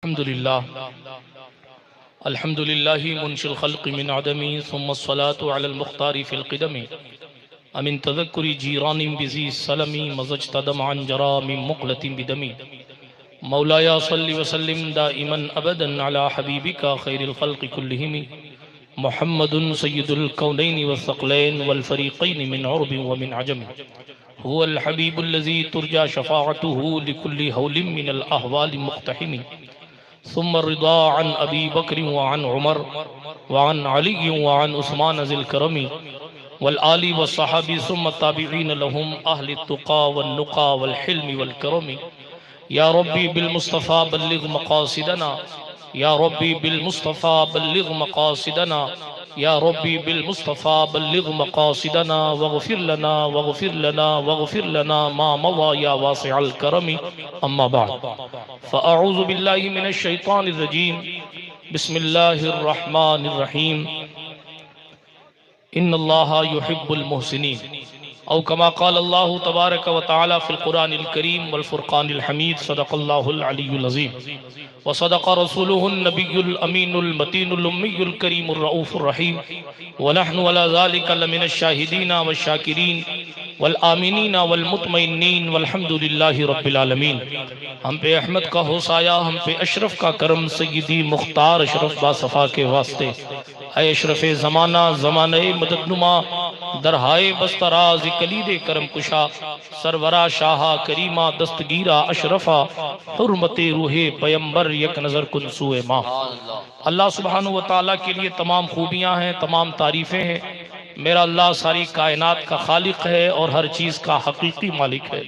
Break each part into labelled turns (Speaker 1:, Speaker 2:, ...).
Speaker 1: अल्हम्दुलिल्लाह मुनशिल खल्क़ि मिन अदमी सुम्मस्सलातु अलल मुख्तारि फिल क़िदमी अमिन तज़क्कुरि जीरानिम बिज़ी सलमी मज़ज्तदम अन जरामिम मुक़लतिम बिदमी मौलाया सल्लि व सल्लिम दाइमन अबदन अला हबीबिका खैरिल खल्क़ि कुल्लिहिम मुहम्मदुन सय्यिदुल कौनैनि वस्सक़लैन वल फ़रीक़ैनि मिन उर्बिन व मिन अजम हुवल हबीबुल्लज़ी तुरजा शफ़ाअतुहु लिकुल्लि हौलिम मिनल अहवालि मुक़्तहिम सुम्मा रिदा अन अबी बकर व अन उमर व अन अली व अन उस्मान ज़िल करमी वल आलि व सहाबी सुम्मा ताबिईन लहुम अहलि तुक़ा वन नुक़ा वल हिल्मी वल करमी या रब्बी बिल मुस्तफ़ा बल्लिग़ मक़ासिदना या रब्बी बिल मुस्तफ़ा बल्लिग़ मक़ासिदना या रब्बी बिल मुस्तफ़ा बल्लिग़ मक़ासिदना वग़फ़िर लना मा मज़ा या वासिअल करमी अम्मा बाद फ़अऊज़ु बिल्लाहि मिनश शैतानिर रजीम बिस्मिल्लाहिर रहमानिर रहीम इन्नल्लाहा युहिब्बुल मुहसिनीन औ कमा क़ाल अल्लाहु तबारक व तआला फ़िल क़ुरानिल करीम वल फ़ुरक़ानिल हमीद सदक़ल्लाहुल अलीयुल अज़ीम व सदक़ रसूलुहुन नबियुल अमीनुल मतीनुल उम्मियुल करीमुर रऊफ़ुर रहीम व नहनु अला ज़ालिका लमिनश शाहिदीना वश शाकिरीन वल आमिनीना वल मुतमइन्नीन वल्हम्दुलिल्लाहि रब्बिल आलमीन। हम पे अहमद का होसाया, हम पे अशरफ का करम, सय्यदी मुख्तार अशरफ बासफ़ा के वास्ते ऐ अशरफ ज़माना ज़माने मददनुमा दरहाए बस्तराज कलीद करम कुशा सरवरा शाहा करीमा दस्तगीरा अशरफा हुर्मते रूहे पैगंबर यक नज़र कुनसूए माँ। अल्लाह सुब्हानहू व तआला के लिए तमाम खूबियाँ हैं, तमाम तारीफ़ें हैं। मेरा अल्लाह सारी कायनात का खालिक है और हर चीज़ का हकीकी मालिक है।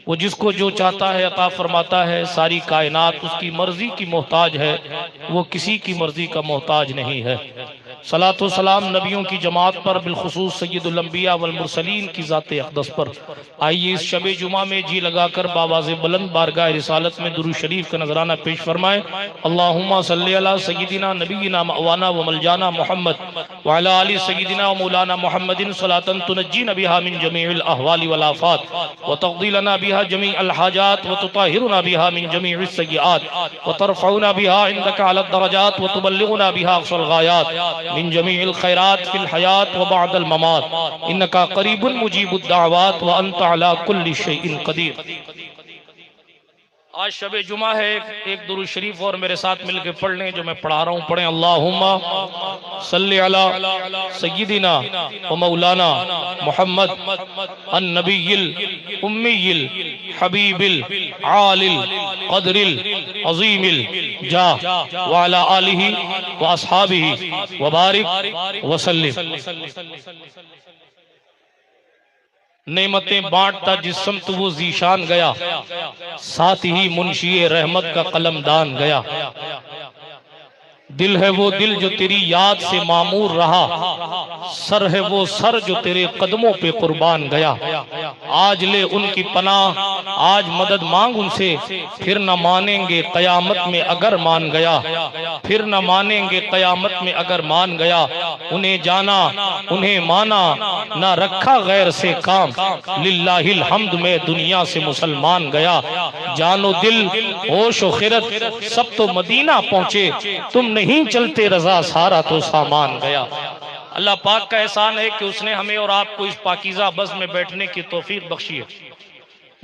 Speaker 1: वो जिसको जो चाहता है अता फरमाता है। सारी कायनात उसकी मर्जी की मोहताज है, वो किसी की मर्जी का मोहताज नहीं है। सलात व सलाम नबियों की जमात पर, बिलखुसूस सय्यदुल अंबिया वल मुरसलीन की ज़ाते अक़दस पर। आइए इस शब जुमा में जी लगाकर बावाज़े बुलंद बारगाह रिसालत में दुरूद शरीफ का नजराना पेश फरमाएं। अल्लाहुम्मा सल्लि अला सय्यिदिना नबीना मवाना व मलजाना मोहम्मद व अला आलि सय्यिदिना व मौलाना मोहम्मदिन सलातन तुनज्जीना बिहा मिन जमीइल अहवालि वल आफात व तक़दी लना बिहा जमीअल हाजात व तुताहिरुना बिहा मिन जमीइस सय्यिआत व तरफ़उना बिहा इंदका अला दरजात व तुबल्लिगुना बिहा अक़सल गायात मिन जमीइल खैरात फिल हयात व बअदल ममात इन्नका क़रीबुन मुजीबुद दाअवात व अंता अला कुल्लि शैइन क़दीर। आज शब जुमा है। एक दुरूद शरीफ और मेरे साथ मिलकर पढ़ लें जो मैं पढ़ा रहा हूँ। पढ़ें अल्लाहुम्मा सल्लि अला सय्यिदिना व मौलाना मोहम्मद अन नबिय्यिल उम्मिय्यिल हबीबिल आलिल क़द्रिल अज़ीमिल जा व अला आलिहि व अस्हाबिहि व बारिक व सल्लिम। नेमतें बांटता जिस समत वो जीशान गया, साथ ही मुंशी रहमत का कलमदान गया। दिल है वो दिल जो तेरी याद से मामूर रहा, सर है वो सर जो तेरे कदमों पे कुर्बान गया। आज ले उनकी पनाह, आज मदद मांग उनसे, फिर न मानेंगे कयामत में अगर मान गया, फिर न मानेंगे कयामत में अगर मान गया। उन्हें जाना उन्हें माना, ना रखा गैर से काम, लिल्लाहिल हम्द में दुनिया से मुसलमान गया। जानो दिल होश व खिरत सब तो मदीना पहुँचे, तुम नहीं चलते रजा सारा तो सामान गया। अल्लाह पाक का एहसान है कि उसने हमें और आपको इस पाकीज़ा बस में बैठने की तौफीक बख्शी है।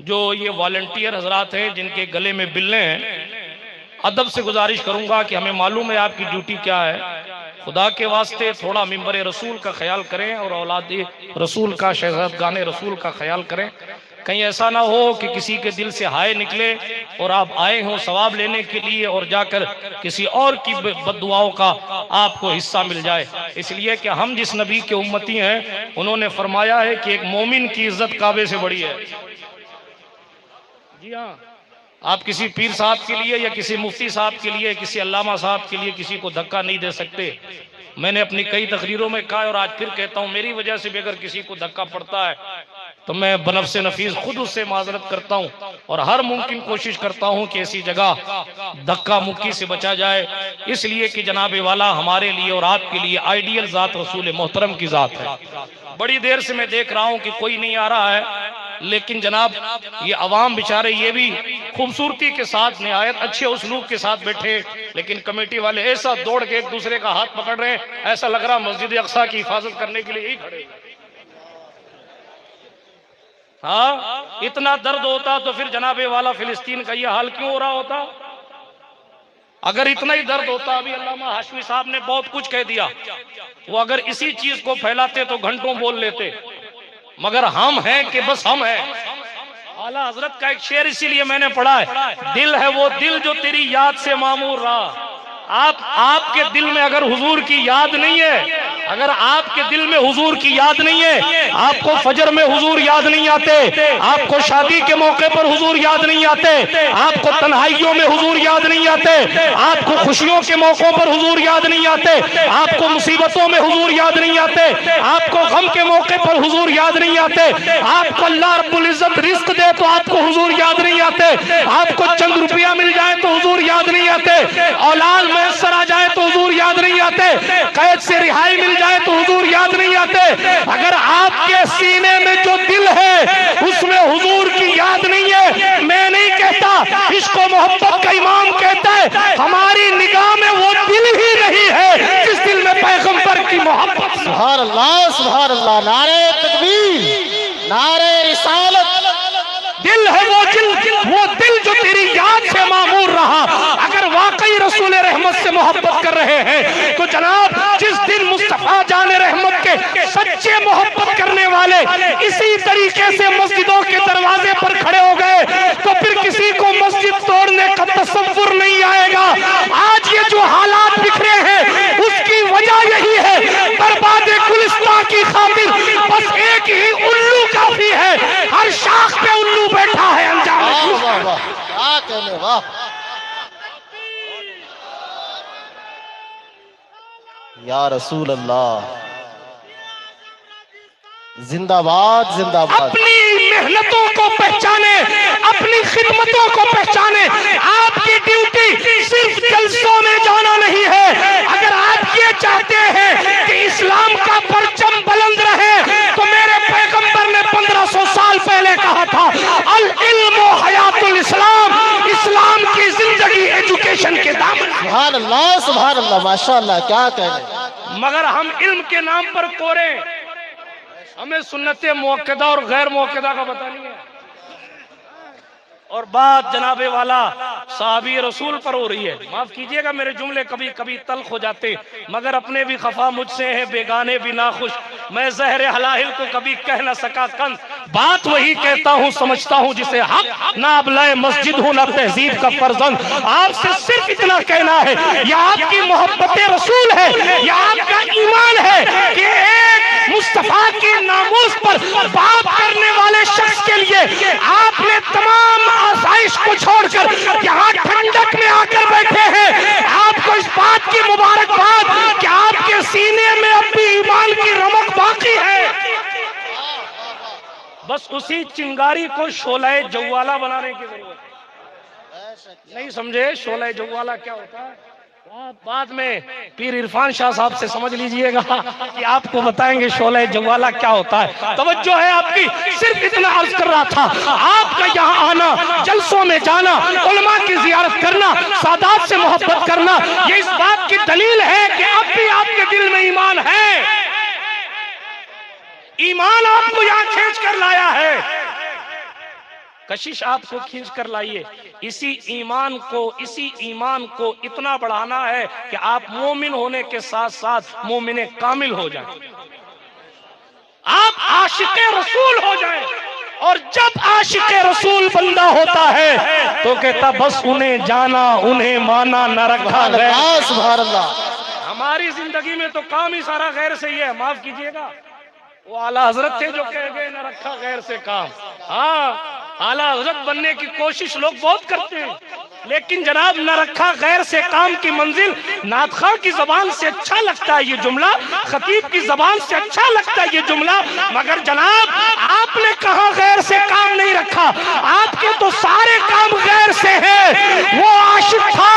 Speaker 1: जो ये वॉलंटियर हजरात हैं जिनके गले में बिल्ले हैं, अदब से गुजारिश करूंगा कि हमें मालूम है आपकी ड्यूटी क्या है, खुदा के वास्ते थोड़ा मिंबर रसूल का ख्याल करें और औलाद रसूल का, शहज़ादगान रसूल का ख्याल करें। कहीं ऐसा ना हो कि किसी के दिल से हाय निकले और आप आए हों सवाब लेने के लिए और जाकर किसी और की बद्दुआओं का आपको हिस्सा मिल जाए। इसलिए कि हम जिस नबी के उम्मती हैं, उन्होंने फरमाया है कि एक मोमिन की इज्जत काबे से बड़ी है। जी हाँ, आप किसी पीर साहब के लिए या किसी मुफ्ती साहब के लिए, किसी अल्लामा साहब के लिए किसी को धक्का नहीं दे सकते। मैंने अपनी कई तकरीरों में कहा और आज फिर कहता हूँ, मेरी वजह से भी अगर किसी को धक्का पड़ता है तो मैं बनफ्से नफीस खुद उससे माजरत करता हूँ और हर मुमकिन कोशिश करता हूँ कि ऐसी जगह धक्का मुक्की से बचा जाए। इसलिए कि जनाबे वाला हमारे लिए और आपके लिए आइडियल जात रसूल मोहतरम की जात है। बड़ी देर से मैं देख रहा हूँ कि कोई नहीं आ रहा है, लेकिन जनाब ये अवाम बेचारे ये भी खूबसूरती के साथ निहायत अच्छे उसलूब के साथ बैठे, लेकिन कमेटी वाले ऐसा दौड़ के एक दूसरे का हाथ पकड़ रहे हैं, ऐसा लग रहा मस्जिद अक्सा की हिफाजत करने के लिए ही खड़े। हाँ, इतना दर्द होता तो फिर जनाबे वाला फिलिस्तीन का ये हाल क्यों हो रहा होता? अगर इतना ही दर्द होता, अभी अल्लामा हाशमी साहब ने बहुत कुछ कह दिया, वो अगर इसी चीज को फैलाते तो घंटों बोल लेते, मगर हम हैं कि बस हम हैं। आला हजरत का एक शेर इसीलिए मैंने पढ़ा है, दिल है वो दिल जो तेरी याद से मामूर रहा। आपके दिल में अगर हुजूर की याद नहीं है, अगर आपके दिल में हुजूर की याद नहीं है, आपको फजर में हुजूर याद नहीं आते, आपको शादी के मौके पर हुजूर याद नहीं आते, आपको तन्हाइयों में हुजूर याद नहीं आते, आपको खुशियों के मौकों पर हुजूर याद नहीं आते, आपको मुसीबतों में हुजूर याद नहीं आते, आपको गम के मौके पर हुजूर याद नहीं आते, आपको अल्लाह रब्बुल इज्जत रिस्क दे तो आपको हुजूर याद नहीं आते, आपको चंद रुपया मिल जाए तो हुजूर याद नहीं आते, औलाद मैसर आ जाए तो हुजूर याद नहीं आते, कैद से रिहाई मिल जाए तो हुजूर याद नहीं आते। अगर आपके सीने में जो दिल है उसमें हुजूर की याद नहीं है, मैं नहीं कहता, इसको मोहब्बत का इमाम कहता है, हमारी निगाह में वो दिल ही नहीं है जिस दिल में पैगंबर की मोहब्बत।
Speaker 2: सुभान अल्लाह, सुभान अल्लाह, नारे तकबीर, नारे रिसालत।
Speaker 1: दिल है वो दिल जो तेरी याद से मामूर रहा। अगर वाकई रसूल रहमत से मोहब्बत कर रहे हैं तो जनाब जिस दिन मुस्तफा जाने रहमत के सच्चे मोहब्बत करने वाले इसी तरीके से मस्जिदों के दरवाजे पर खड़े हो गए तो फिर किसी को मस्जिद तोड़ने का तसव्वुर नहीं आएगा। आज ये जो हालात बिखरे हैं उसकी वजह यही है, बर्बादे गुलिस्तान की खातिर बस एक ही उल्लू काफी है, हर शाख पे उल्लू बैठा है। अंजाम
Speaker 2: क्या कहने, वाह। या रसूल अल्लाह, जिंदाबाद जिंदाबाद।
Speaker 1: अपनी मेहनतों को पहचाने, अपनी खिदमतों को पहचाने। आपकी ड्यूटी सिर्फ जलसों में जाना नहीं है। अगर आप ये चाहते हैं कि इस्लाम का परचम बुलंद रहे तो मेरे पैगंबर ने 1500 साल पहले कहा था, अल इल्मु हयातुल इस्लाम, इस्लाम की जिंदगी एजुकेशन के दामन।
Speaker 2: सुभान अल्लाह, सुभान अल्लाह, माशाअल्लाह, क्या कहने।
Speaker 1: मगर हम इल्म के नाम पर कोरे, हमें सुन्नत मुअक्कदा और गैर मुअक्कदा का पता नहीं है। और बात जनाबे वाला साहबी रसूल पर हो रही है। माफ कीजिएगा मेरे जुमले कभी कभी तल्ख हो जाते, मगर अपने भी खफा मुझसे हैं, बेगाने भी नाखुश। मैं जहर हलाहिल को कभी कह न सका कंस, बात वही कहता हूँ समझता हूँ जिसे हक, ना अबलाए मस्जिद हूँ ना तहजीब का फर्जंद। आपसे सिर्फ इतना कहना है, यह आपकी मोहब्बत रसूल है, यह आपका ईमान है कि एक मुस्तफा के नामूस पर बात करने वाले शख्स के लिए आपने तमाम आसाइश को छोड़कर यहाँ ठंडक में आकर बैठे हैं। आपको इस बात की मुबारकबाद कि आपके सीने में अब भी ईमान की रमक बाकी है। बस उसी चिंगारी को शोला जव्वाला बनाने की जरूरत है। नहीं समझे शोला जव्वाला क्या होता है? बाद में पीर इरफान शाह साहब से समझ लीजिएगा कि आपको बताएंगे शोला जव्वाला क्या होता है। तवज्जो है आपकी, सिर्फ इतना अर्ज कर रहा था, आपका यहाँ आना, जलसों में जाना, उलमा की जियारत करना, सादात से मोहब्बत करना, ये इस बात की दलील है कि अब भी आपके दिल में ईमान है। ईमान आपको यहाँ खींच कर लाया है, कशिश आपको खींच कर लाइए। इसी ईमान को इतना बढ़ाना है कि आप मोमिन होने के साथ साथ मोमिन कामिल हो जाएं, आप आशिक़े रसूल हो जाएं। और जब आशिक़े रसूल बंदा होता है तो कहता बस उन्हें जाना उन्हें माना, न रखा गैर।
Speaker 2: सुभान अल्लाह।
Speaker 1: हमारी जिंदगी में तो काम ही सारा गैर से ही है। माफ कीजिएगा, वो आला हजरत थे जो कह गए न रखा गैर से काम। हाँ, आला हजरत बनने की कोशिश लोग बहुत करते हैं, लेकिन जनाब न रखा गैर से काम की मंजिल नादखां की जबान से अच्छा लगता है ये जुमला, खतीब की जबान से अच्छा लगता है ये जुमला, मगर जनाब आपने कहा गैर से काम नहीं रखा? आपके तो सारे काम गैर से हैं। वो आशिक था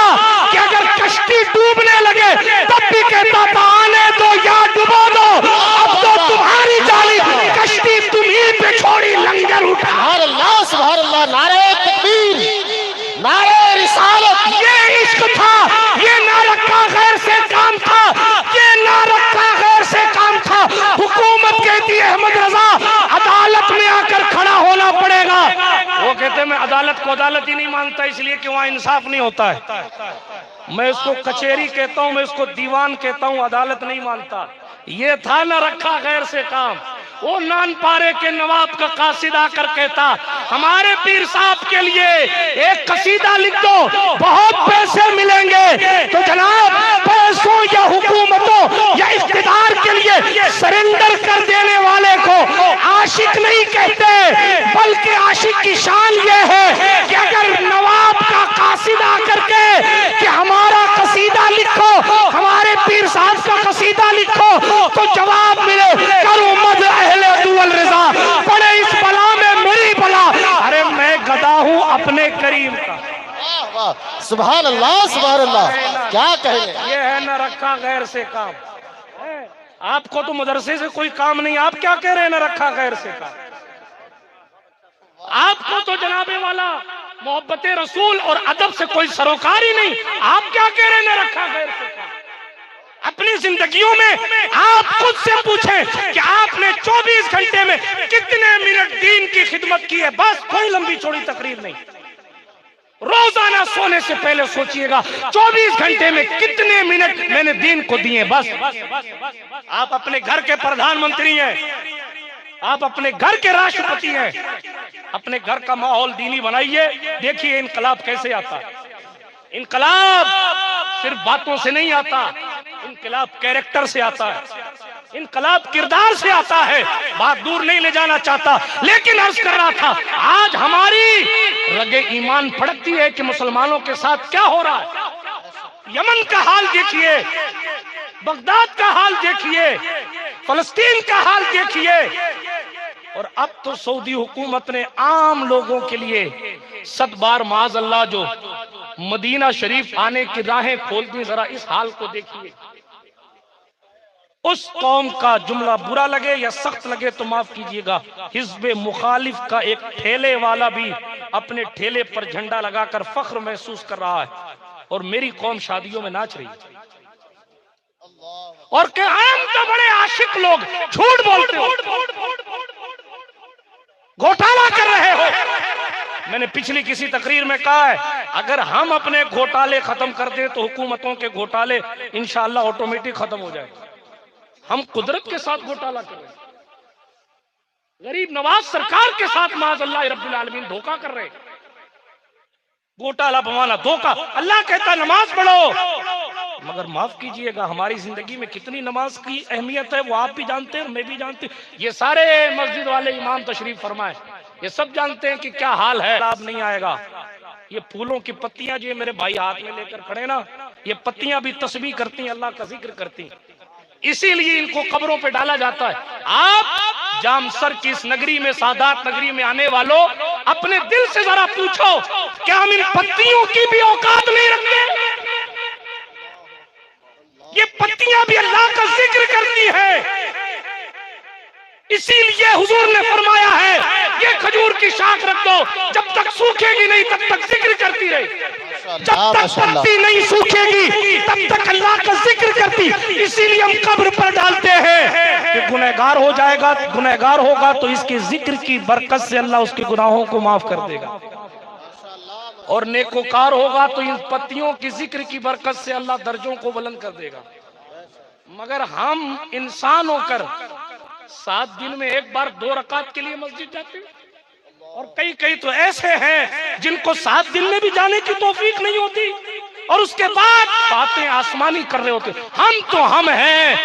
Speaker 1: कि अगर कश्ती डूबने लगे तब भी कहता था आने दो या डुबो दो, अब तो तुम्हारी जाली कश्ती तुम्ही पे छोड़ी लंगर उठा। अदालत को अदालत ही नहीं मानता, इसलिए कि वहां इंसाफ नहीं होता है। मैं इसको कचहरी कहता हूं, मैं इसको दीवान कहता हूं, अदालत नहीं मानता। ये था न रखा गैर से काम। वो नानपारे के नवाब का कासिद आकर कहता, हमारे पीर साहब के लिए एक कसीदा लिख दो, बहुत पैसे मिलेंगे। तो जनाब, पैसों या हुकूमतों या इख्तिदार के लिए सरेंडर कर देने वाले को आशिक नहीं कहते, बल्कि आशिक की शान ये है कि अगर नवाब का कासिद आकर के कि हमारा कसीदा लिखो, हमारे पीर साहब का कसीदा लिखो, तो जवाब मिले, करो मद अहले दुअल रिजा, पड़े इस बला में मेरी बला। अरे मैं गदा हूं अपने करीम का।
Speaker 2: सुभान अल्लाह, सुभान अल्लाह, क्या कहेंगे।
Speaker 1: ये है न रखा गैर से काम। आपको तो मदरसे से कोई काम नहीं, आप क्या कह रहे हैं न रखा गैर से काम। आपको तो जनाबे वाला मोहब्बत रसूल और अदब से कोई सरोकार ही नहीं, आप क्या कह रहे हैं न रखा गैर से काम। अपनी जिंदगियों में आप खुद से पूछें कि आपने 24 घंटे में कितने मिनट दीन की खिदमत की है। बस कोई लंबी चौड़ी तकरीर नहीं, रोजाना सोने से पहले सोचिएगा 24 घंटे में कितने मिनट मैंने दीन को दिए। बस आप अपने घर के प्रधानमंत्री हैं, आप अपने घर के राष्ट्रपति हैं, अपने घर का माहौल दीनी बनाइए। देखिए इनकलाब कैसे आता है। इनकलाब सिर्फ बातों से नहीं आता, इनकलाब कैरेक्टर से आता है, इनकलाब किरदार से आता है। बात दूर नहीं ले जाना चाहता, लेकिन अर्ज कर रहा था, आज हमारी रगे ईमान फड़कती है कि मुसलमानों के साथ क्या हो रहा है। यमन का हाल देखिए, बगदाद का हाल देखिए, फलस्तीन का हाल देखिए, और अब तो सऊदी हुकूमत ने आम लोगों के लिए 7 बार माज अल्लाह जो मदीना शरीफ आने की राहें खोल दी। जरा इस हाल को देखिए। उस कौम का जुमला बुरा लगे या सख्त लगे तो माफ कीजिएगा, हिज़्ब मुखालिफ का एक ठेले वाला भी अपने ठेले पर झंडा लगाकर फख्र महसूस कर रहा है, और मेरी कौम शादियों में नाच रही है। और क्या हम तो बड़े आशिक लोग झूठ बोलते हो, घोटाला कर रहे हो। मैंने पिछली किसी तकरीर में कहा है, अगर हम अपने घोटाले खत्म कर दें तो हुकूमतों के घोटाले इंशाअल्लाह ऑटोमेटिक खत्म हो जाए। हम कुदरत के साथ घोटाला कर रहे हैं, गरीब नवाज सरकार के साथ माज़अल्लाह रब्बुल आलमीन धोखा कर रहे हैं। घोटाला बवाना धोखा। अल्लाह कहता नमाज पढ़ो, मगर माफ कीजिएगा हमारी जिंदगी में कितनी नमाज की अहमियत है वो आप भी जानते हैं, मैं भी जानती हूँ। ये सारे मस्जिद वाले इमाम तशरीफ फरमाए, ये सब जानते हैं कि क्या हाल है। लाभ नहीं आएगा। ये फूलों की पत्तियां जो मेरे भाई हाथ में लेकर खड़े ना, ये पत्तियां भी तस्बीह करती हैं, अल्लाह का जिक्र करती हैं, इसीलिए इनको कब्रों पे डाला जाता है। आप जामसर की इस नगरी में, सादात नगरी में आने वालों, अपने दिल से जरा पूछो, क्या हम इन पत्तियों की भी औकात नहीं रखते? ये पत्तियां भी अल्लाह का जिक्र करती है, इसीलिए हुजूर ने फरमाया है ये खजूर की शाख रख दो, जब तक सूखेगी नहीं तब तक जिक्र करती रहे, जब तक पत्ती नहीं सूखेगी तब तक अल्लाह का जिक्र करती। इसीलिए हम कब्र पर डालते हैं कि गुनहगार हो जाएगा, गुनहगार होगा तो इसके जिक्र की बरकत से अल्लाह उसके गुनाहों को माफ कर देगा, और नेकोकार होगा तो इन पत्तियों की जिक्र की बरकत से अल्लाह दर्जों को बुलंद कर देगा। मगर हम इंसान होकर 7 दिन में एक बार 2 रकात के लिए मस्जिद जाते हैं, और कई कई तो ऐसे हैं जिनको 7 दिन में भी जाने की तौफीक नहीं होती, और उसके बाद बातें आसमानी कर रहे होते। हम तो हम हैं,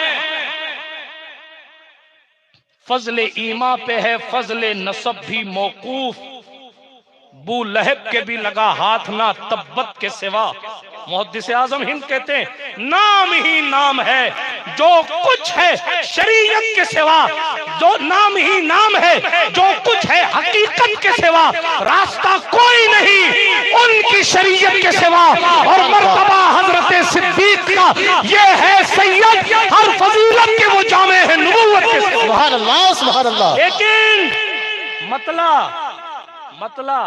Speaker 1: फजले ईमा पे है फजले नसब भी मौकूफ, बू लहब के भी लगा हाथ ना तब्बत के सिवा। मुहद्दिस आजम हिंद कहते हैं नाम ही नाम है जो कुछ है शरीयत के सिवा, जो नाम ही नाम है जो कुछ है हकीकत के सिवा, रास्ता कोई नहीं उनकी शरीयत के सिवा। और मर्तबा हजरत सिद्दीक का ये है सैयद, हर फजीलत के वो जामे है नबूवत के।
Speaker 2: सुभान अल्लाह, सुभान अल्लाह।
Speaker 1: लेकिन मतला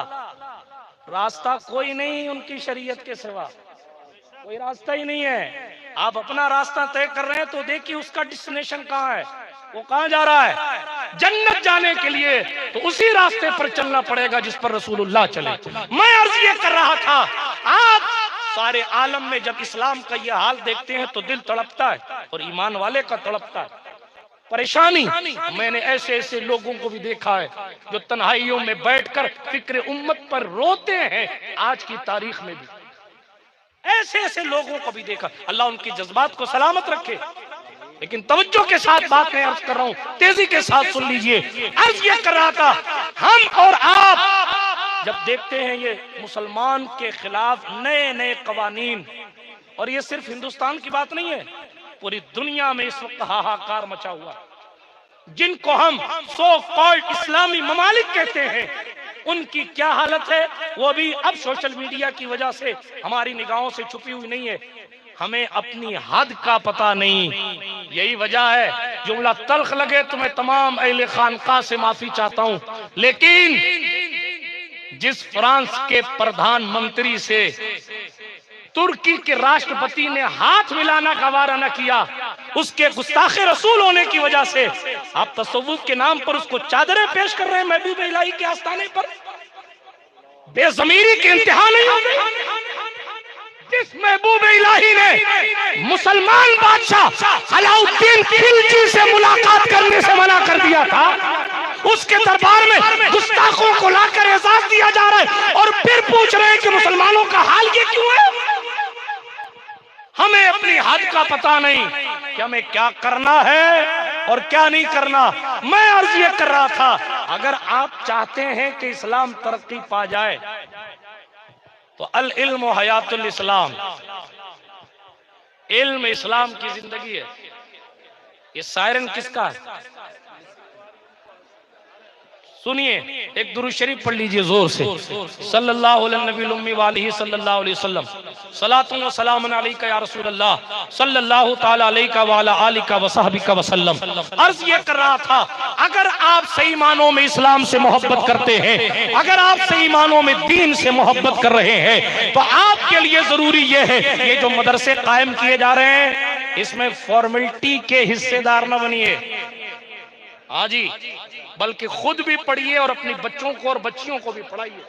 Speaker 1: रास्ता कोई नहीं उनकी शरीयत के सिवा, कोई रास्ता ही नहीं है। आप अपना रास्ता तय कर रहे हैं तो देखिए उसका डेस्टिनेशन कहाँ है। वो कहां जा रहा है? जन्नत जाने के लिए तो उसी रास्ते पर चलना पड़ेगा जिस पर रसूलुल्लाह चले। मैं अर्ज ये कर रहा था, आप सारे आलम में जब इस्लाम का ये हाल देखते हैं तो दिल तड़पता है, और ईमान वाले का तड़पता है। परेशानी, मैंने ऐसे ऐसे लोगों को भी देखा है जो तन्हाइयों में बैठकर फिक्र उम्मत पर रोते हैं। आज की तारीख में भी ऐसे ऐसे लोगों को भी देखा। अल्लाह उनकी जज्बात को सलामत रखे। लेकिन तवज्जो के साथ बात मैं अर्ज कर रहा हूं, तेजी के साथ सुन लीजिए। अर्ज ये कर रहा था, हम और आप जब देखते हैं ये मुसलमान के खिलाफ नए नए कवानीन, और ये सिर्फ हिंदुस्तान की बात नहीं है, पूरी दुनिया में इस वक्त हाहाकार मचा हुआ। जिनको हम सो कॉल्ड इस्लामी ममालिक कहते हैं, उनकी क्या हालत है वो भी अब सोशल मीडिया की वजह से हमारी निगाहों से छुपी हुई नहीं है। हमें अपनी हद का पता नहीं, यही वजह है। जुमला तल्ख लगे तो मैं तमाम अहले खानका से माफी चाहता हूं, लेकिन जिस फ्रांस के प्रधानमंत्री से तुर्की के राष्ट्रपति ने हाथ मिलाना गवारा न किया, उसके गुस्ताखे रसूल होने की वजह से आप तसव्वुफ के नाम पर उसको चादरें पेश कर रहे हैं महबूब इलाही के आस्थाने पर। बेज़मीरी के इंतहा नहीं हो गई। जिस महबूब इलाही ने मुसलमान बादशाह अलाउद्दीन खिलजी से मुलाकात करने से मना कर दिया था, उसके दरबार में गुस्ताखों को लाकर एजाज दिया जा रहा है, और फिर पूछ रहे हैं कि मुसलमानों का हाल ये क्यों है? हमें अपनी हद का पता नहीं कि हमें क्या करना है और क्या नहीं करना। मैं अर्ज ये कर रहा था, अगर आप चाहते हैं कि इस्लाम तरक्की पा जाए तो अल इल्म हयातुल इस्लाम, इल्म इस्लाम की जिंदगी है। ये सायरन किसका है? सुनिए, एक दुरूद शरीफ पढ़ लीजिए जोर से। सल्लल्लाहु अलैहि नबी उम्मी वालिही सल्लल्लाहु अलैहि वसल्लम, सलातु व सलामुन अलैका या रसूलल्लाह सल्लल्लाहु ताला अलैका व अला आलिका व सहबिका वसल्लम। अर्ज ये कर रहा था, अगर आप सही मानों में इस्लाम से मोहब्बत करते हैं, अगर आप सही मानों में दीन से मोहब्बत कर रहे हैं, तो आपके लिए जरूरी ये है, ये जो मदरसे कायम किए जा रहे हैं, इसमें फॉर्मेलिटी के हिस्सेदार न बनिए। हाँ जी, बल्कि खुद भी पढ़िए और अपने बच्चों को और बच्चियों को भी पढ़ाइए।